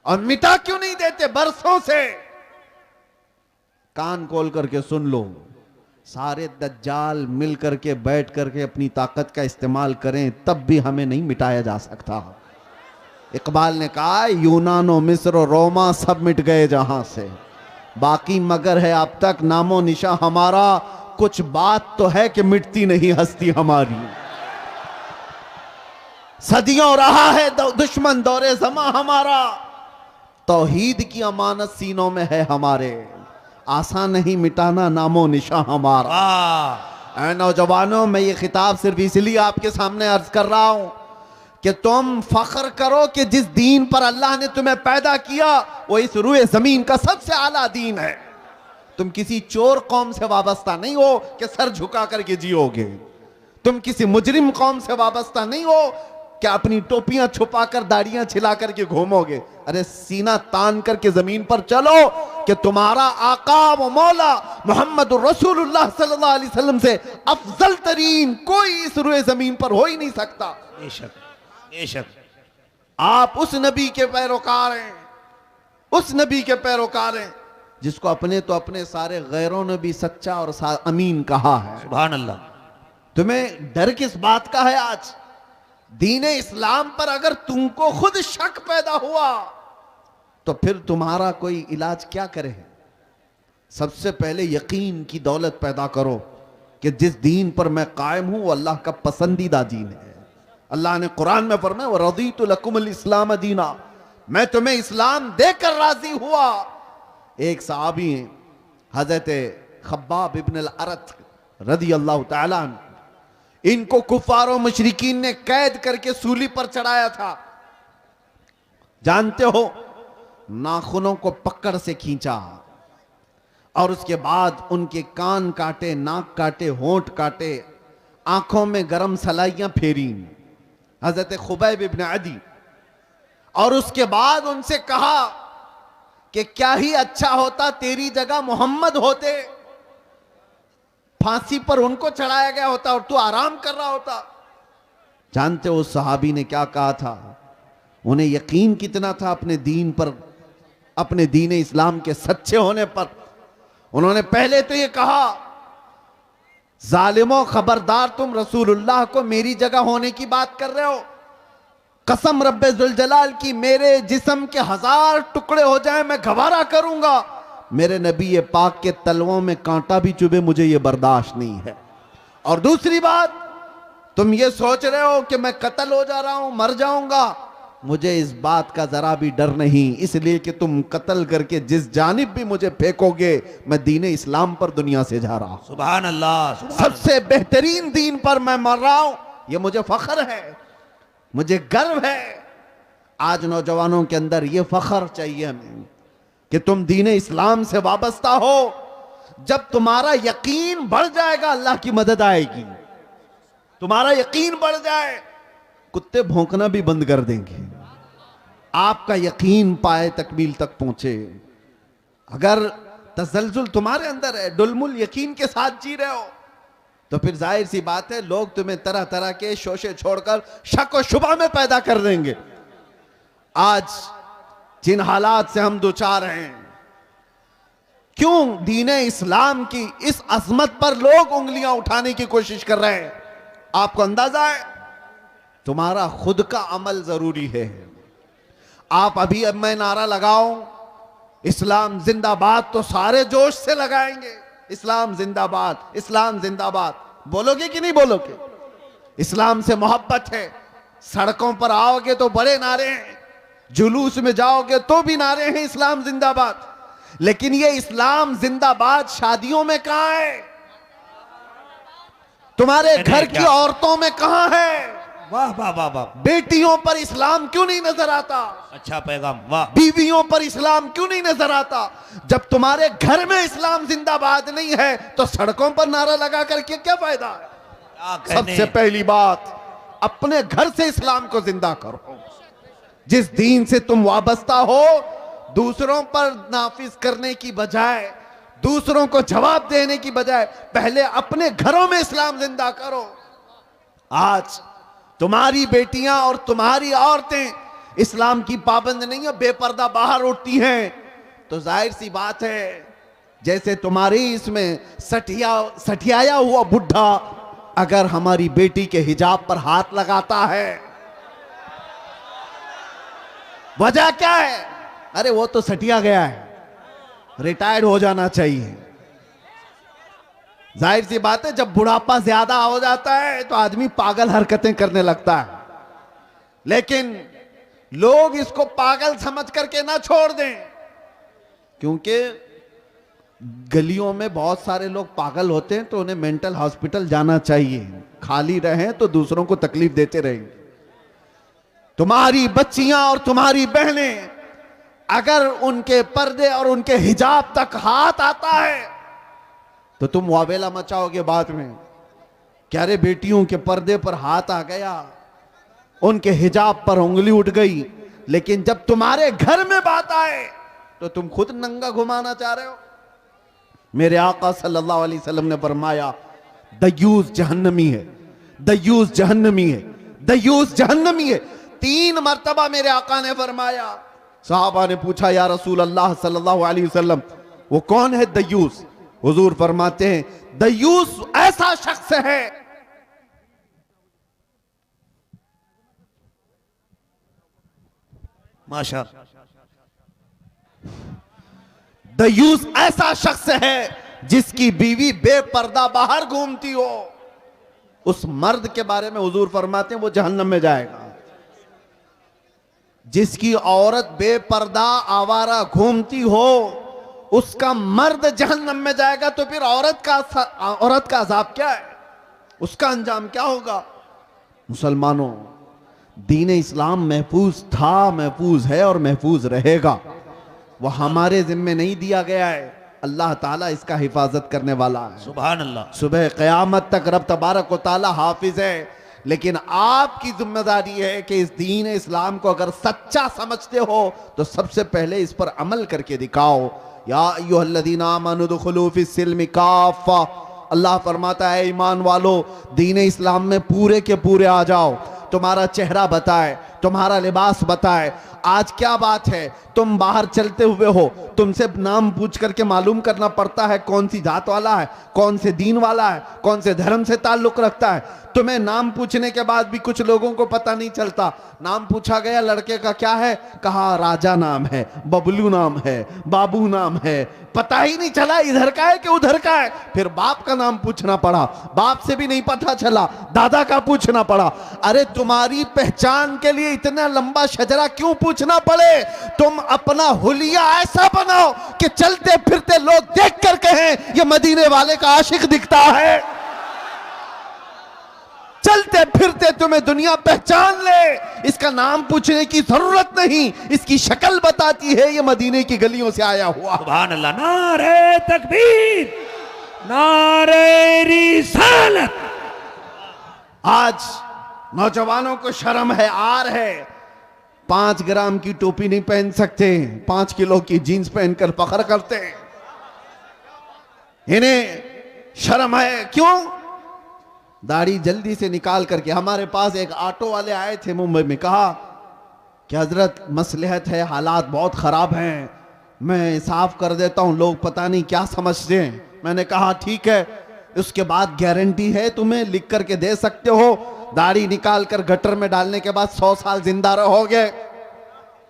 और मिटा क्यों नहीं देते बरसों से? कान खोल करके सुन लो, सारे दज्जाल मिल करके बैठ करके अपनी ताकत का इस्तेमाल करें तब भी हमें नहीं मिटाया जा सकता। इकबाल ने कहा यूनानो मिस्र और रोमा सब मिट गए जहां से, बाकी मगर है अब तक नामो निशा हमारा, कुछ बात तो है कि मिटती नहीं हस्ती हमारी। सदियों रहा है दुश्मन दौरे ज़मा हमारा, तौहीद की अमानत सीनों में है हमारे, आसान नहीं मिटाना नामो निशा हमारा। ऐ नौजवानों, मैं ये खिताब सिर्फ इसलिए आपके सामने अर्ज कर रहा हूं कि तुम फख्र करो कि जिस दीन पर अल्लाह ने तुम्हें पैदा किया वो इस रुए जमीन का सबसे आला दीन है। तुम किसी चोर कौम से वाबस्ता नहीं हो कि सर झुका करके जियोगे, तुम किसी मुजरिम कौम से वाबस्ता नहीं हो कि अपनी टोपियां छुपाकर दाढ़ियां छिला करके घूमोगे। अरे सीना तान करके जमीन पर चलो कि तुम्हारा आका व मौला मोहम्मद रसूलुल्लाह सल्लल्लाहु अलैहि वसल्लम से अफजल तरीन कोई इस रुए जमीन पर हो ही नहीं सकता। बेशक बेशक आप उस नबी के पैरोकार हैं, उस नबी के पैरोकार हैं जिसको अपने तो अपने सारे गैरों ने भी सच्चा और अमीन कहा है। सुभान अल्लाह। तुम्हें डर किस बात का है? आज दीन इस्लाम पर अगर तुमको खुद शक पैदा हुआ तो फिर तुम्हारा कोई इलाज क्या करे? सबसे पहले यकीन की दौलत पैदा करो कि जिस दीन पर मैं कायम हूं वो अल्लाह का पसंदीदा दीन है। अल्लाह ने कुरान में फरमाया व रज़ीतु लकुमुल इस्लाम दीना, मैं तुम्हें इस्लाम देकर राजी हुआ। एक सहाबी हैं हजरत खब्बाब इब्न अल-अरत रज़ी अल्लाह तआला अन्हु, इनको कुफारों मुशरिकीन ने कैद करके सूली पर चढ़ाया था। जानते हो, नाखूनों को पकड़ से खींचा और उसके बाद उनके कान काटे, नाक काटे, होंठ काटे, आंखों में गरम सलाइयां फेरी हजरत खुबैब इब्न अदी, और उसके बाद उनसे कहा कि क्या ही अच्छा होता तेरी जगह मोहम्मद होते, फांसी पर उनको चढ़ाया गया होता और तू आराम कर रहा होता। जानते हो उस सहाबी ने क्या कहा था? उन्हें यकीन कितना था अपने दीन पर, अपने दीन इस्लाम के सच्चे होने पर। उन्होंने पहले तो ये कहा जालिमों खबरदार, तुम रसूलुल्लाह को मेरी जगह होने की बात कर रहे हो। कसम रब्बे जुल जलाल की, मेरे जिस्म के 1000 टुकड़े हो जाए मैं गवारा करूंगा, मेरे नबी ये पाक के तलवों में कांटा भी चुभे मुझे ये बर्दाश्त नहीं है। और दूसरी बात, तुम ये सोच रहे हो कि मैं कत्ल हो जा रहा हूं, मर जाऊंगा, मुझे इस बात का जरा भी डर नहीं, इसलिए कि तुम कत्ल करके जिस जानिब भी मुझे फेंकोगे मैं दीन इस्लाम पर दुनिया से जा रहा हूं। सुभान अल्लाह। सबसे बेहतरीन दीन पर मैं मर रहा हूं, यह मुझे फख्र है, मुझे गर्व है। आज नौजवानों के अंदर यह फख्र चाहिए हमें कि तुम दीन इस्लाम से वाबस्ता हो। जब तुम्हारा यकीन बढ़ जाएगा अल्लाह की मदद आएगी। तुम्हारा यकीन बढ़ जाए, कुत्ते भौंकना भी बंद कर देंगे। आपका यकीन पाए तकमील तक पहुंचे। अगर तसलजुल तुम्हारे अंदर है, डुलमुल यकीन के साथ जी रहे हो, तो फिर जाहिर सी बात है लोग तुम्हें तरह तरह के शोशे छोड़कर शक और शुबा में पैदा कर देंगे। आज जिन हालात से हम दुचार हैं, क्यों दीन इस्लाम की इस अजमत पर लोग उंगलियां उठाने की कोशिश कर रहे हैं? आपको अंदाजा है? तुम्हारा खुद का अमल जरूरी है। आप अभी अब मैं नारा लगाऊं इस्लाम जिंदाबाद तो सारे जोश से लगाएंगे, इस्लाम जिंदाबाद, इस्लाम जिंदाबाद। बोलोगे कि नहीं बोलोगे? इस्लाम से मोहब्बत है। सड़कों पर आओगे तो बड़े नारे हैं, जुलूस में जाओगे तो भी नारे हैं इस्लाम जिंदाबाद। लेकिन ये इस्लाम जिंदाबाद शादियों में कहां है? तुम्हारे घर की औरतों में कहां है? वाह वाह वाह वाह। बेटियों पर इस्लाम क्यों नहीं नजर आता? अच्छा पैगाम। वाह। बीवियों पर इस्लाम क्यों नहीं नजर आता? जब तुम्हारे घर में इस्लाम जिंदाबाद नहीं है तो सड़कों पर नारा लगा करके क्या फायदा है? सबसे पहली बात, अपने घर से इस्लाम को जिंदा करो। जिस दीन से तुम वाबस्ता हो, दूसरों पर नाफिज करने की बजाय, दूसरों को जवाब देने की बजाय पहले अपने घरों में इस्लाम जिंदा करो। आज तुम्हारी बेटियां और तुम्हारी औरतें इस्लाम की पाबंद नहीं है, बेपर्दा बाहर उठती हैं, तो जाहिर सी बात है जैसे तुम्हारी इसमें सठियाया हुआ बुढ़ा अगर हमारी बेटी के हिजाब पर हाथ लगाता है, वजह क्या है? अरे वो तो सटिया गया है, रिटायर्ड हो जाना चाहिए। जाहिर सी बात है जब बुढ़ापा ज्यादा हो जाता है तो आदमी पागल हरकतें करने लगता है, लेकिन लोग इसको पागल समझ करके ना छोड़ दें, क्योंकि गलियों में बहुत सारे लोग पागल होते हैं तो उन्हें मेंटल हॉस्पिटल जाना चाहिए। खाली रहें तो दूसरों को तकलीफ देते रहेंगे। तुम्हारी बच्चियां और तुम्हारी बहनें अगर उनके पर्दे और उनके हिजाब तक हाथ आता है तो तुम वावेला मचाओगे बाद में, क्या रे बेटियों के पर्दे पर हाथ आ गया, उनके हिजाब पर उंगली उठ गई, लेकिन जब तुम्हारे घर में बात आए तो तुम खुद नंगा घुमाना चाह रहे हो। मेरे आका सल्लल्लाहु अलैहि वसल्लम ने फरमाया दयूस जहन्नमी है, दयूस जहन्नमी है, दयूस जहन्नमी है। 3 मर्तबा मेरे आका ने फरमाया। सहाबा ने पूछा या रसूल अल्लाह सल्लल्लाहु अलैहि वसल्लम वो कौन है दयूस? हुजूर फरमाते हैं दयूस ऐसा शख्स है माशा, दयूस ऐसा शख्स है जिसकी बीवी बेपर्दा बाहर घूमती हो। उस मर्द के बारे में हुजूर फरमाते हैं वो जहन्नम में जाएगा। जिसकी औरत बेपर्दा आवारा घूमती हो उसका मर्द जहन्नम में जाएगा। तो फिर औरत का अजाब क्या है, उसका अंजाम क्या होगा? मुसलमानों, दीन इस्लाम महफूज था, महफूज है और महफूज रहेगा। वह हमारे जिम्मे नहीं दिया गया है, अल्लाह ताला इसका हिफाजत करने वाला है। सुभान अल्लाह। सुबह क़यामत तक रब तबारक व ताला हाफिज है, लेकिन आपकी जिम्मेदारी है कि इस दीन इस्लाम को अगर सच्चा समझते हो तो सबसे पहले इस पर अमल करके दिखाओ। या अय्युहल्लज़ीना आमनू दुखुलू फिस्सिल्मि काफ़ा, अल्लाह फरमाता है ईमान वालो दीन इस्लाम में पूरे के पूरे आ जाओ। तुम्हारा चेहरा बताए, तुम्हारा लिबास बताए। आज क्या बात है, तुम बाहर चलते हुए हो, तुमसे नाम पूछ करके मालूम करना पड़ता है कौन सी जात वाला है, कौन से दीन वाला है, कौन से धर्म से ताल्लुक रखता है। तुम्हें नाम पूछने के बाद भी कुछ लोगों को पता नहीं चलता। नाम पूछा गया लड़के का क्या है, कहा राजा नाम है, बबलू नाम है, बाबू नाम है, पता ही नहीं चला इधर का है कि उधर का है। फिर बाप का नाम पूछना पड़ा, बाप से भी नहीं पता चला, दादा का पूछना पड़ा। अरे तुम्हारी पहचान के लिए इतना लंबा शजरा क्यों पूछना पड़े? तुम अपना हुलिया ऐसा बनाओ कि चलते फिरते लोग देख कर कहें ये मदीने वाले का आशिक दिखता है। चलते फिरते तुम्हें दुनिया पहचान ले, इसका नाम पूछने की जरूरत नहीं, इसकी शक्ल बताती है ये मदीने की गलियों से आया हुआ। सुभान अल्लाह। नारे तकबीर, नारे रिसालत। आज नौजवानों को शर्म है, आर है, 5 ग्राम की टोपी नहीं पहन सकते, 5 किलो की जीन्स पहनकर फख्र करते हैं। इन्हें शर्म है, क्यों? दाढ़ी जल्दी से निकाल करके। हमारे पास एक ऑटो वाले आए थे मुंबई में, कहा कि हजरत मसलहत है, हालात बहुत खराब हैं, मैं साफ कर देता हूं, लोग पता नहीं क्या समझते हैं। मैंने कहा ठीक है, उसके बाद गारंटी है तुम्हें, लिख करके दे सकते हो, दाढ़ी निकाल कर गटर में डालने के बाद 100 साल जिंदा रहोगे।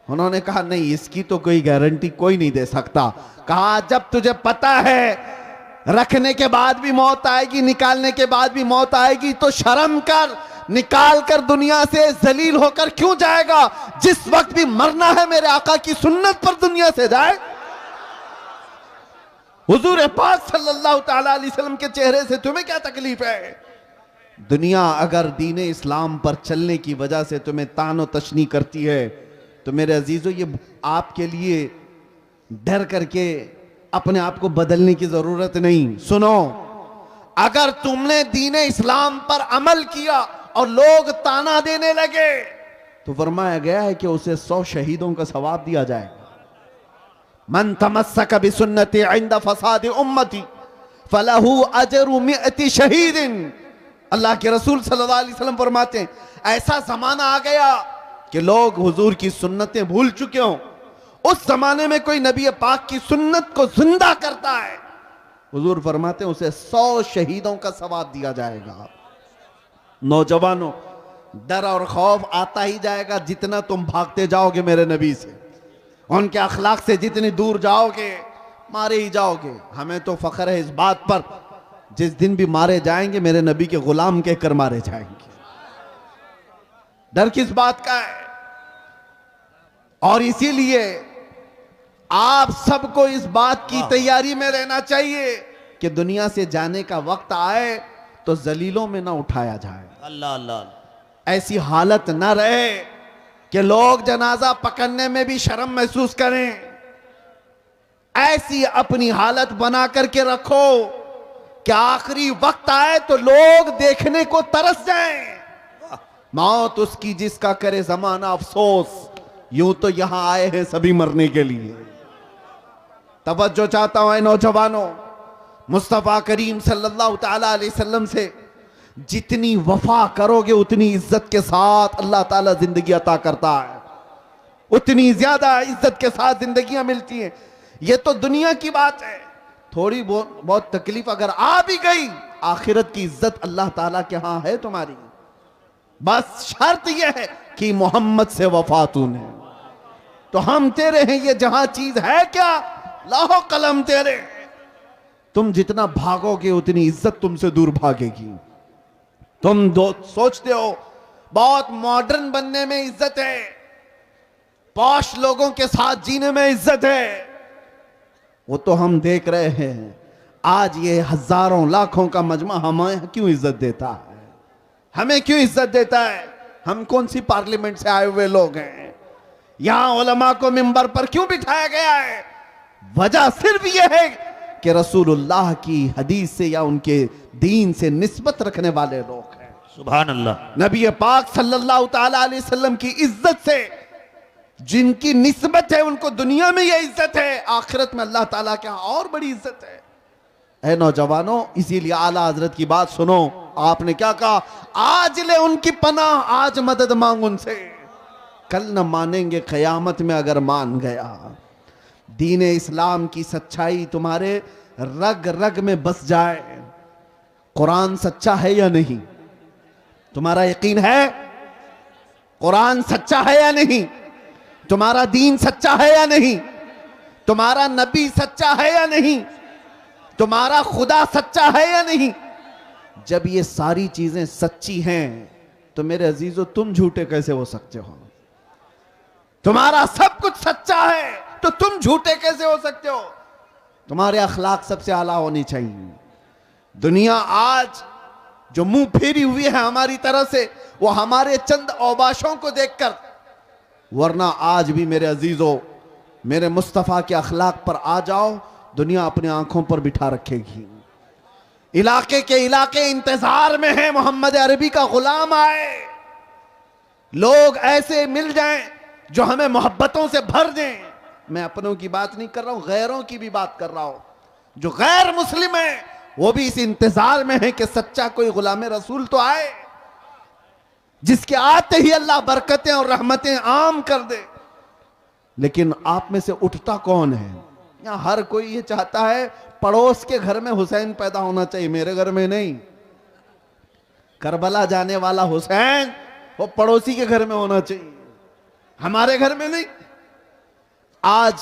उन्होंने कहा नहीं, इसकी तो कोई गारंटी कोई नहीं दे सकता। कहा जब तुझे पता है रखने के बाद भी मौत आएगी, निकालने के बाद भी मौत आएगी, तो शर्म कर, निकाल कर दुनिया से जलील होकर क्यों जाएगा? जिस वक्त भी मरना है मेरे आका की सुन्नत पर दुनिया से जाए। हुजूर पाक सल्लल्लाहु ताला अलैहि वसल्लम के चेहरे से तुम्हें क्या तकलीफ है? दुनिया अगर दीन इस्लाम पर चलने की वजह से तुम्हें तानो तशनी करती है तो मेरे अजीजों, ये आपके लिए डर करके अपने आप को बदलने की जरूरत नहीं। सुनो, अगर तुमने दीन इस्लाम पर अमल किया और लोग ताना देने लगे तो फरमाया गया है कि उसे 100 शहीदों का सवाब दिया जाएगा। मन तमस्सक बिसुन्नती इंद फसाद उम्मती फलहू अजरु मिअती शहीदिन। अल्लाह के रसूल सल्लल्लाहु अलैहि वसल्लम फरमाते हैं ऐसा जमाना आ गया कि लोग हुजूर की सुन्नतें भूल चुके हों। उस जमाने में कोई नबी पाक की सुन्नत को जिंदा करता है, हुजूर फरमाते हैं उसे 100 शहीदों का सवाब दिया जाएगा। नौजवानों, डर और खौफ आता ही जाएगा जितना तुम भागते जाओगे मेरे नबी से, उनके अखलाक से जितनी दूर जाओगे मारे ही जाओगे। हमें तो फख्र है इस बात पर, जिस दिन भी मारे जाएंगे मेरे नबी के गुलाम कहकर मारे जाएंगे। डर किस बात का है? और इसीलिए आप सबको इस बात की तैयारी में रहना चाहिए कि दुनिया से जाने का वक्त आए तो जलीलों में ना उठाया जाए। अल्लाह अल्लाह। ऐसी हालत ना रहे कि लोग जनाजा पकड़ने में भी शर्म महसूस करें। ऐसी अपनी हालत बना करके रखो कि आखिरी वक्त आए तो लोग देखने को तरस जाएं। मौत उसकी जिसका करे जमाना अफसोस, यूं तो यहां आए हैं सभी मरने के लिए। तवज्जो चाहता हूं नौजवानों, मुस्तफा करीम सल्लल्लाहु ताला अलैहि वसल्लम से जितनी वफा करोगे उतनी इज्जत के साथ अल्लाह ताला जिंदगी अता करता है, उतनी ज्यादा इज्जत के साथ जिंदगियां मिलती हैं। ये तो दुनिया की बात है, थोड़ी बहुत तकलीफ अगर आ भी गई, आखिरत की इज्जत अल्लाह ताला के यहां है तुम्हारी। बस शर्त यह है कि मोहम्मद से वफा तूने, तो हम तेरे हैं, ये जहां चीज है क्या लाहो कलम तेरे। तुम जितना भागोगे उतनी इज्जत तुमसे दूर भागेगी। तुम सोचते हो बहुत मॉडर्न बनने में इज्जत है, पॉश लोगों के साथ जीने में इज्जत है, वो तो हम देख रहे हैं। आज ये हजारों लाखों का मजमा हमें क्यों इज्जत देता है? हमें क्यों इज्जत देता है? हम कौन सी पार्लियामेंट से आए हुए लोग हैं? यहां उलमा को मिंबर पर क्यों बिठाया गया है? वजह सिर्फ यह है कि रसूलुल्लाह की हदीस से या उनके दीन से निस्बत रखने वाले लोग हैं। सुभान अल्लाह। नबी पाक सल्लल्लाहु ताला अलैहि वसल्लम की इज्जत से जिनकी निस्बत है उनको दुनिया में यह इज्जत है, आखिरत में अल्लाह ताला के यहां और बड़ी इज्जत है। ऐ नौजवानों, इसीलिए आला हजरत की बात सुनो। आपने क्या कहा? आज ले उनकी पनाह, आज मदद मांग उनसे, कल न मानेंगे कयामत में अगर मान गया। दीन इस्लाम की सच्चाई तुम्हारे रग रग में बस जाए। कुरान सच्चा है या नहीं? तुम्हारा यकीन है कुरान सच्चा है या नहीं? तुम्हारा दीन सच्चा है या नहीं? तुम्हारा नबी सच्चा है या नहीं? तुम्हारा खुदा सच्चा है या नहीं? जब ये सारी चीजें सच्ची हैं तो मेरे अजीजों तुम झूठे कैसे हो सकते हो? तुम्हारा सब कुछ सच्चा है तो तुम झूठे कैसे हो सकते हो? तुम्हारे अखलाक सबसे आला होनी चाहिए। दुनिया आज जो मुंह फेरी हुई है हमारी तरह से, वो हमारे चंद औबाशों को देखकर, वरना आज भी मेरे अजीजों मेरे मुस्तफ़ा के अखलाक पर आ जाओ, दुनिया अपने आंखों पर बिठा रखेगी। इलाके के इलाके इंतजार में है मोहम्मद अरबी का गुलाम आए, लोग ऐसे मिल जाएं जो हमें मोहब्बतों से भर दें। मैं अपनों की बात नहीं कर रहा हूं, गैरों की भी बात कर रहा हूं। जो गैर मुस्लिम है वो भी इस इंतजार में है कि सच्चा कोई गुलाम रसूल तो आए, जिसके आते ही अल्लाह बरकतें और रहमतें आम कर दे। लेकिन आप में से उठता कौन है? यहां हर कोई ये चाहता है पड़ोस के घर में हुसैन पैदा होना चाहिए, मेरे घर में नहीं। करबला जाने वाला हुसैन वो पड़ोसी के घर में होना चाहिए, हमारे घर में नहीं। आज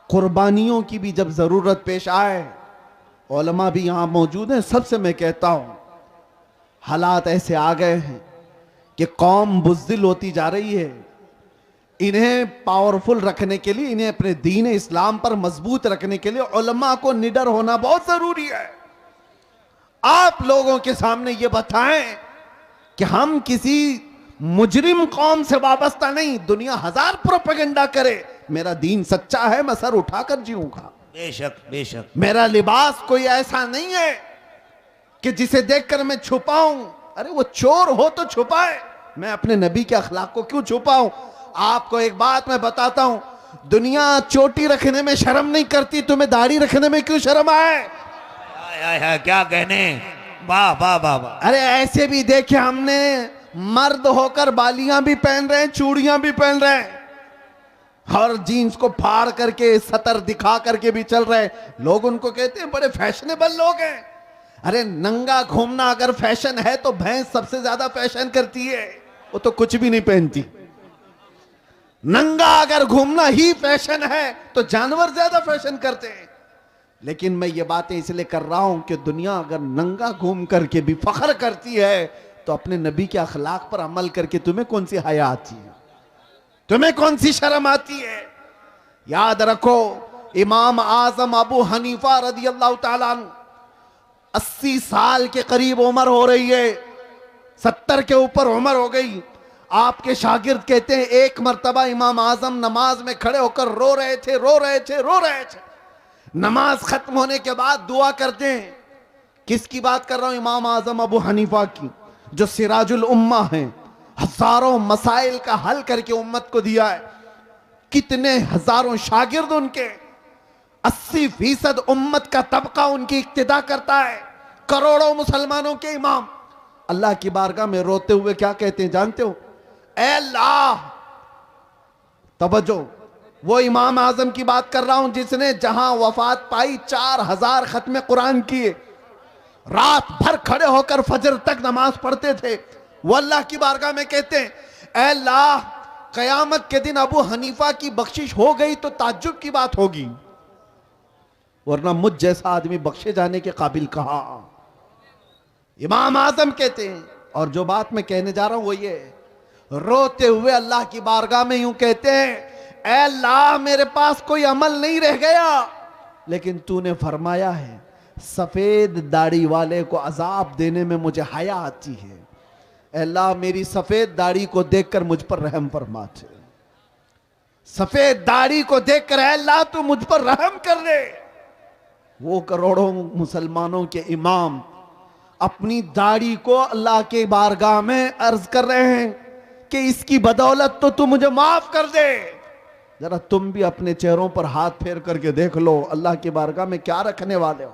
कुर्बानियों की भी जब जरूरत पेश आए, उलमा भी यहां मौजूद हैं, सबसे मैं कहता हूं हालात ऐसे आ गए हैं कि कौम बुज़दिल होती जा रही है। इन्हें पावरफुल रखने के लिए, इन्हें अपने दीन इस्लाम पर मजबूत रखने के लिए उलमा को निडर होना बहुत जरूरी है। आप लोगों के सामने ये बताएं कि हम किसी मुजरिम कौम से वाबस्ता नहीं। दुनिया हजार प्रोपेगेंडा करे, मेरा दीन सच्चा है, मैं सर उठाकर जीऊंगा। बेशक बेशक। मेरा लिबास कोई ऐसा नहीं है कि जिसे देखकर मैं छुपाऊं। अरे वो चोर हो तो छुपाए, मैं अपने नबी के अखलाक को क्यों छुपाऊं? आपको एक बात मैं बताता हूं, दुनिया चोटी रखने में शर्म नहीं करती, तुम्हें दाढ़ी रखने में क्यों शर्म आए? क्या कहने, वाह वाह वाह वाह। अरे ऐसे भी देखे हमने मर्द होकर बालियां भी पहन रहे हैं, चूड़ियां भी पहन रहे हैं, और जीन्स को फाड़ करके सतर दिखा करके भी चल रहे हैं। लोग उनको कहते हैं बड़े फैशनेबल लोग हैं। अरे नंगा घूमना अगर फैशन है तो भैंस सबसे ज्यादा फैशन करती है, वो तो कुछ भी नहीं पहनती। नंगा अगर घूमना ही फैशन है तो जानवर ज्यादा फैशन करते हैं। लेकिन मैं ये बातें इसलिए कर रहा हूं कि दुनिया अगर नंगा घूम करके भी फख्र करती है तो अपने नबी के अखलाक पर अमल करके तुम्हें कौन सी हया आती है, तुम्हें कौन सी शर्म आती है? याद रखो, इमाम आजम अबू हनीफा रदी अल्लाह ताला अन्हु 80 साल के करीब उम्र हो रही है, 70 के ऊपर उम्र हो गई। आपके शागिर्द कहते हैं एक मर्तबा इमाम आजम नमाज में खड़े होकर रो रहे थे, रो रहे थे, रो रहे थे। नमाज खत्म होने के बाद दुआ करते हैं। किसकी बात कर रहा हूं? इमाम आजम अबू हनीफा की, जो सिराजुल उम्मा हैं, हजारों मसाइल का हल करके उम्मत को दिया है। कितने हजारों शागिर्द उनके, 80% उम्मत का तबका उनकी इक्तिदा करता है, करोड़ों मुसलमानों के इमाम। अल्लाह की बारगाह में रोते हुए क्या कहते हैं जानते हो? ऐ अल्लाह, तवज्जो, वो इमाम आजम की बात कर रहा हूं जिसने जहां वफात पाई 4000 खत्म कुरान किए, रात भर खड़े होकर फजर तक नमाज पढ़ते थे। वो अल्लाह की बारगाह में कहते हैं ऐ अल्लाह, कयामत के दिन अबू हनीफा की बख्शिश हो गई तो ताज्जुब की बात होगी, वरना मुझ जैसा आदमी बख्शे जाने के काबिल कहा। इमाम आजम कहते हैं, और जो बात मैं कहने जा रहा हूं वो ये, रोते हुए अल्लाह की बारगाह में यूं कहते हैं ऐ अल्लाह, मेरे पास कोई अमल नहीं रह गया, लेकिन तूने फरमाया है सफेद दाढ़ी वाले को अजाब देने में मुझे हया आती है। ऐ अल्लाह, मेरी सफेद दाढ़ी को देखकर मुझ पर रहम फरमा दे। सफेद दाढ़ी को देखकर ऐ अल्लाह तू मुझ पर रहम कर दे। वो करोड़ों मुसलमानों के इमाम अपनी दाढ़ी को अल्लाह के बारगाह में अर्ज कर रहे हैं कि इसकी बदौलत तो तू मुझे माफ कर दे। जरा तुम भी अपने चेहरों पर हाथ फेर करके देख लो, अल्लाह की बारगाह में क्या रखने वाले हो।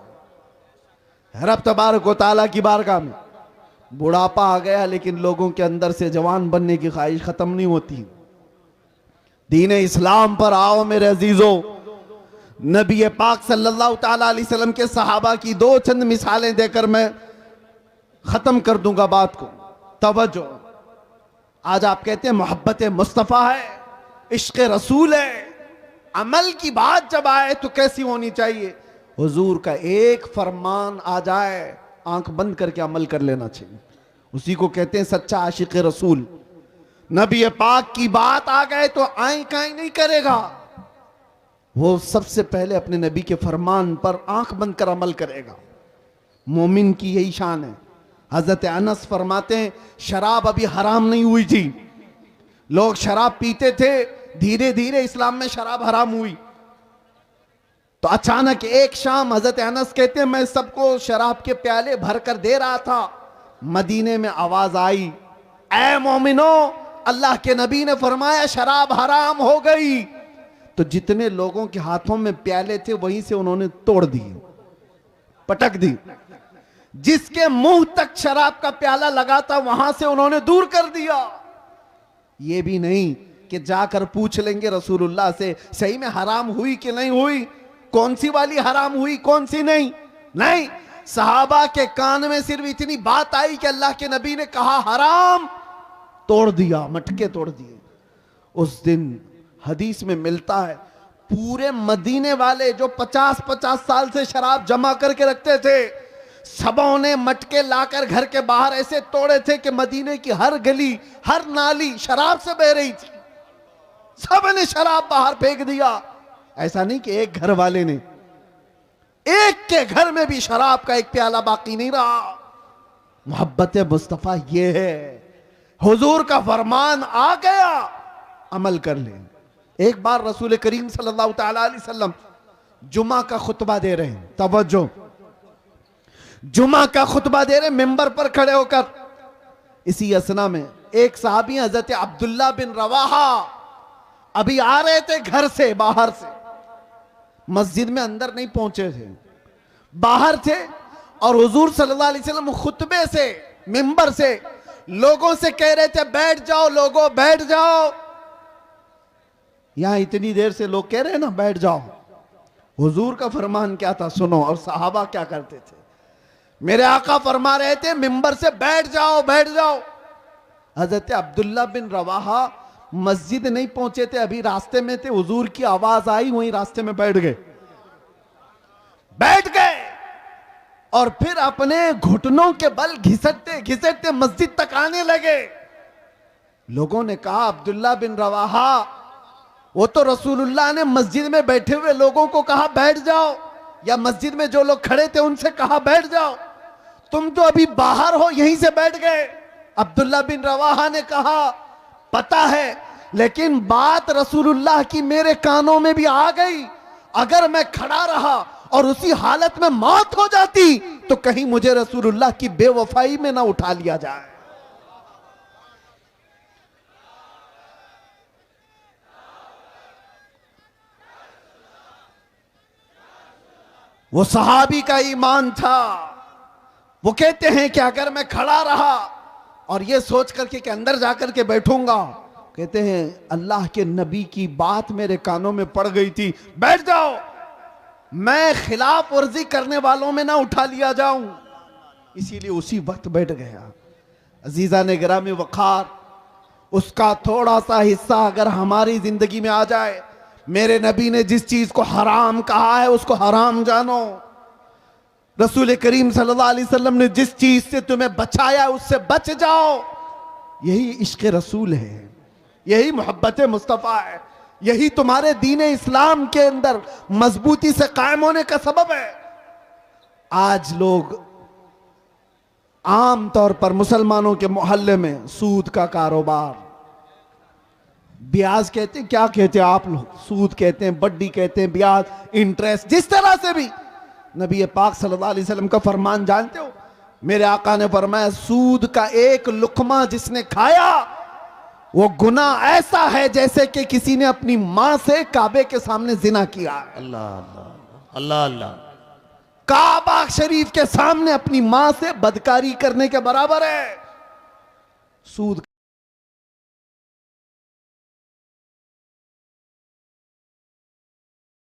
रब तबारक व तआला की बारगाह में बुढ़ापा आ गया, लेकिन लोगों के अंदर से जवान बनने की ख्वाहिश खत्म नहीं होती। दीन इस्लाम पर आओ मेरे अजीजों। नबी पाक सल्लल्लाहु ताला अलैहि वसल्लम के सहाबा की दो चंद मिसालें देकर मैं खत्म कर दूंगा बात को। तवज्जो, आज आप कहते हैं मोहब्बत मुस्तफ़ा है, इश्क रसूल है, अमल की बात जब आए तो कैसी होनी चाहिए? हुजूर का एक फरमान आ जाए, आंख बंद करके अमल कर लेना चाहिए। उसी को कहते हैं सच्चा आशिक रसूल। नबी पाक की बात आ गए तो आए काई नहीं करेगा, वो सबसे पहले अपने नबी के फरमान पर आंख बंद कर अमल करेगा। मोमिन की यही शान है। हजरत अनस फरमाते हैं शराब अभी हराम नहीं हुई थी, लोग शराब पीते थे, धीरे धीरे इस्लाम में शराब हराम हुई। तो अचानक एक शाम हजरत अनस कहते हैं मैं सबको शराब के प्याले भर कर दे रहा था, मदीने में आवाज आई ऐ मोमिनो, अल्लाह के नबी ने फरमाया शराब हराम हो गई। तो जितने लोगों के हाथों में प्याले थे वहीं से उन्होंने तोड़ दिए, पटक दी। जिसके मुंह तक शराब का प्याला लगा था वहां से उन्होंने दूर कर दिया। ये भी नहीं कि जाकर पूछ लेंगे रसूलुल्लाह से सही में हराम हुई कि नहीं हुई, कौन सी वाली हराम हुई कौन सी नहीं। नहीं, सहाबा के कान में सिर्फ इतनी बात आई कि अल्लाह के नबी ने कहा हराम, तोड़ दिया, मटके तोड़ दिए। उस दिन हदीस में मिलता है पूरे मदीने वाले जो 50-50 साल से शराब जमा करके रखते थे, सबों ने मटके लाकर घर के बाहर ऐसे तोड़े थे कि मदीने की हर गली हर नाली शराब से बह रही थी। सब ने शराब बाहर फेंक दिया। ऐसा नहीं कि एक घर वाले ने, एक के घर में भी शराब का एक प्याला बाकी नहीं रहा। मोहब्बत मुस्तफा ये है, हुजूर का फरमान आ गया अमल कर ले। एक बार रसूल करीम सल्लल्लाहु ताला अलैहि वसल्लम जुमा का खुतबा दे रहे हैं, तवज्जो, जुमा का खुतबा दे रहे मिंबर पर खड़े होकर। इसी असना में एक सहाबी हजरत अब्दुल्ला बिन रवाहा अभी आ रहे थे घर से, बाहर से, मस्जिद में अंदर नहीं पहुंचे थे, बाहर थे। और हुजूर सल्लल्लाहु अलैहि वसल्लम खुतबे से मिंबर से लोगों से कह रहे थे बैठ जाओ लोगों बैठ जाओ। यहां इतनी देर से लोग कह रहे हैं ना बैठ जाओ। हुजूर का फरमान क्या था सुनो, और सहाबा क्या करते थे। मेरे आका फरमा रहे थे मिंबर से बैठ जाओ बैठ जाओ। हजरत अब्दुल्ला बिन रवाहा मस्जिद नहीं पहुंचे थे, अभी रास्ते में थे, हुजूर की आवाज आई, वहीं रास्ते में बैठ गए और फिर अपने घुटनों के बल घिसटते घिसटते मस्जिद तक आने लगे। लोगों ने कहा अब्दुल्ला बिन रवाहा, वो तो रसूलुल्लाह ने मस्जिद में बैठे हुए लोगों को कहा बैठ जाओ, या मस्जिद में जो लोग खड़े थे उनसे कहा बैठ जाओ, तुम तो अभी बाहर हो यहीं से बैठ गए। अब्दुल्ला बिन रवाहा ने कहा पता है, लेकिन बात रसूलुल्लाह की मेरे कानों में भी आ गई। अगर मैं खड़ा रहा और उसी हालत में मौत हो जाती तो कहीं मुझे रसूलुल्लाह की बेवफाई में ना उठा लिया जाए। वो सहाबी का ईमान था। वो कहते हैं कि अगर मैं खड़ा रहा और ये सोच करके कि अंदर जाकर के बैठूंगा, कहते हैं अल्लाह के नबी की बात मेरे कानों में पड़ गई थी, बैठ जाओ, मैं खिलाफ वर्जी करने वालों में ना उठा लिया जाऊं, इसीलिए उसी वक्त बैठ गया। अजीजा ने गिरामी वखार, उसका थोड़ा सा हिस्सा अगर हमारी जिंदगी में आ जाए, मेरे नबी ने जिस चीज को हराम कहा है उसको हराम जानो। रसूल करीम सल्लल्लाहु अलैहि वसल्लम ने जिस चीज से तुम्हें बचाया उससे बच जाओ। यही इश्क रसूल है, यही मोहब्बत मुस्तफ़ा है, यही तुम्हारे दीन इस्लाम के अंदर मजबूती से कायम होने का सबब है। आज लोग आम तौर पर मुसलमानों के मोहल्ले में सूद का कारोबार, ब्याज कहते हैं, क्या कहते हैं आप लोग, सूद कहते हैं, बड्डी कहते हैं, ब्याज, इंटरेस्ट, जिस तरह से भी। नबी पाक सल्लल्लाहु अलैहि वसल्लम का फरमान जानते हो, मेरे आका ने फरमाया सूद का एक लुकमा जिसने खाया वो गुनाह ऐसा है जैसे कि किसी ने अपनी मां से काबे के सामने जिना किया। अल्लाह अल्लाह अल्लाह अल्लाह, काबा शरीफ के सामने अपनी मां से बदकारी करने के बराबर है सूद।